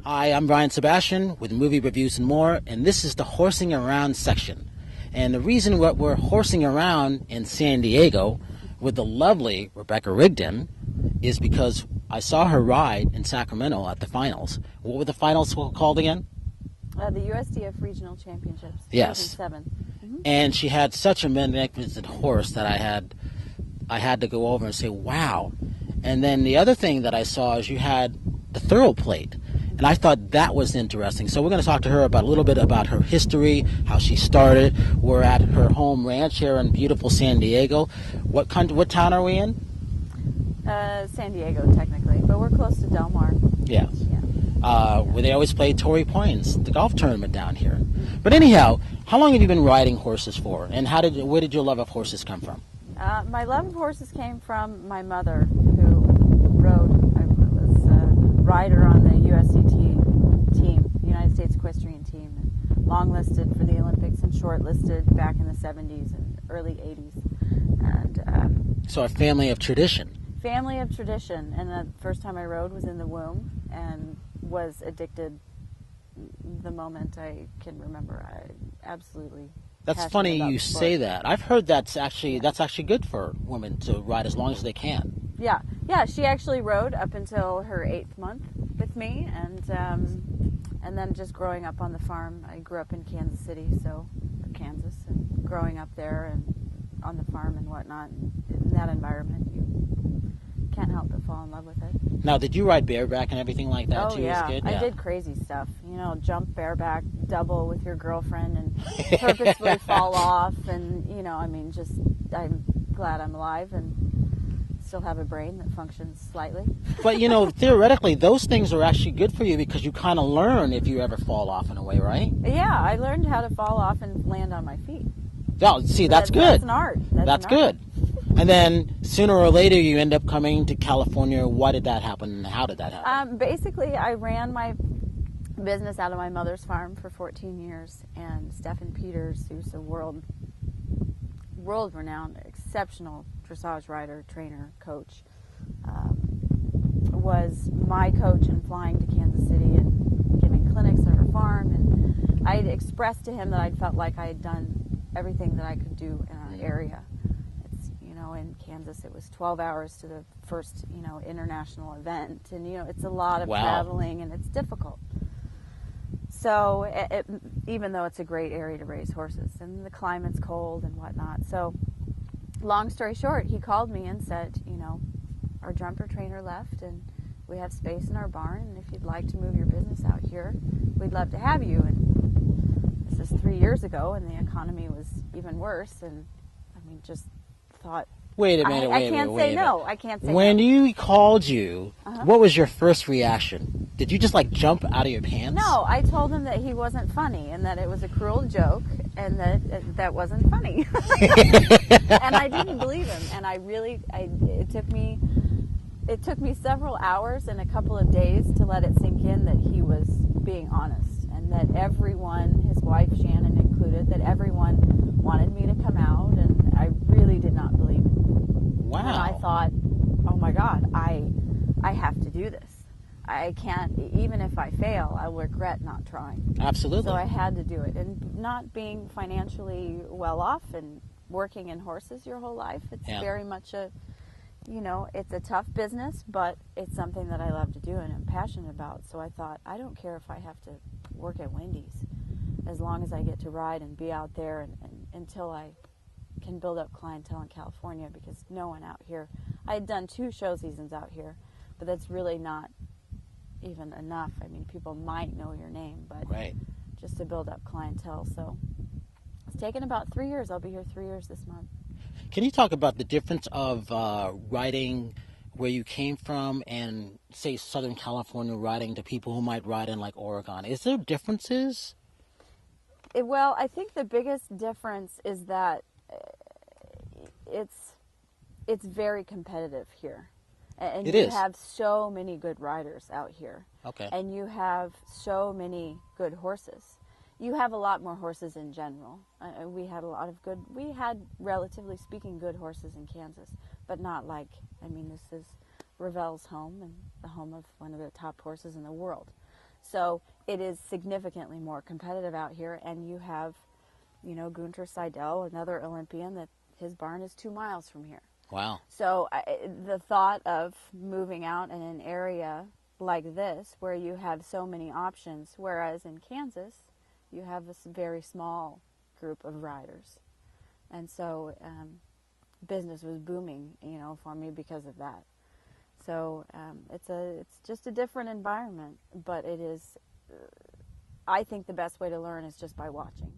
Hi, I'm Sebastian with Movie Reviews and More, and this is the Horsing Around section. And the reason what we're horsing around in San Diego with the lovely Rebecca Rigden is because I saw her ride in Sacramento at the finals. What were the finals called again? The USDF Regional Championships. Yes. 2007. Mm-hmm. And she had such a magnificent horse that I had to go over and say, wow. And then the other thing that I saw is you had the thorough plate. And I thought that was interesting. So we're going to talk to her about a little bit about her history, how she started. We're at her home ranch here in beautiful San Diego. What town are we in? San Diego, technically, but we're close to Del Mar. Yeah. Where they always play Torrey Pines, the golf tournament down here. But anyhow, how long have you been riding horses for? And where did your love of horses come from? My love of horses came from my mother, who rode. I was a rider on the USCT team, United States Equestrian team, and long-listed for the Olympics and short-listed back in the 70s and early 80s. And so a family of tradition. Family of tradition. And the first time I rode was in the womb and was addicted the moment I can remember. I absolutely. That's funny you say that. I've heard that's actually good for women to ride as long as they can. Yeah. She actually rode up until her 8th month with me, and then just growing up on the farm. I grew up in Kansas City, Kansas, and growing up there and on the farm and whatnot. In that environment, you can't help but fall in love with it. Now, did you ride bareback and everything like that too yeah. as a kid? I did crazy stuff. Jump bareback, double with your girlfriend, and purposefully fall off. And, I'm glad I'm alive and still have a brain that functions slightly. But, theoretically, those things are actually good for you because you kind of learn if you ever fall off in a way, right? Yeah, I learned how to fall off and land on my feet. Oh, see, that's good. That's an art. That's good. And then sooner or later you end up coming to California. Why did that happen and how did that happen? Basically, I ran my business out of my mother's farm for 14 years, and Stephen Peters, who's a world-renowned, exceptional dressage rider, trainer, coach, was my coach in flying to Kansas City and giving clinics at her farm. And I had expressed to him that I felt like I had done everything that I could do in our area. In Kansas, it was 12 hours to the first, international event. And, it's a lot of traveling and it's difficult. So even though it's a great area to raise horses and the climate's cold and whatnot. So long story short, he called me and said, our jumper trainer left and we have space in our barn. And if you'd like to move your business out here, we'd love to have you. And this is 3 years ago and the economy was even worse. And just thought, wait a minute. I can't say no. I can't say no. When he called you, what was your first reaction? Did you just jump out of your pants? No, I told him that he wasn't funny and that it was a cruel joke and that wasn't funny. And I didn't believe him. And it took me several hours and a couple of days to let it sink in that he was being honest and that everyone, his wife Shannon included, that everyone wanted me to come out, and I really did not believe it. Wow. And I thought, oh my God, I have to do this. I can't, even if I fail, I'll regret not trying. Absolutely. So I had to do it. And not being financially well off and working in horses your whole life, it's very much it's a tough business, but it's something that I love to do and I'm passionate about. So I thought, I don't care if I have to work at Wendy's, as long as I get to ride and be out there and until I can build up clientele in California, because no one out here, I had done 2 show seasons out here, but that's really not even enough. People might know your name, but just to build up clientele. So it's taken about 3 years. I'll be here 3 years this month. Can you talk about the difference of riding where you came from and, say, Southern California riding to people who might ride in, Oregon? Is there differences? Well, I think the biggest difference is that it's very competitive here. And you have so many good riders out here. Okay. And you have so many good horses. You have a lot more horses in general. We had relatively speaking good horses in Kansas, but not this is Ravel's home and the home of one of the top horses in the world. So it is significantly more competitive out here, and you have, Gunter Seidel, another Olympian, that his barn is 2 miles from here. Wow. So the thought of moving out in an area like this, where you have so many options, whereas in Kansas, you have a very small group of riders. And so business was booming, for me because of that. So it's just a different environment, but it is, I think the best way to learn is just by watching.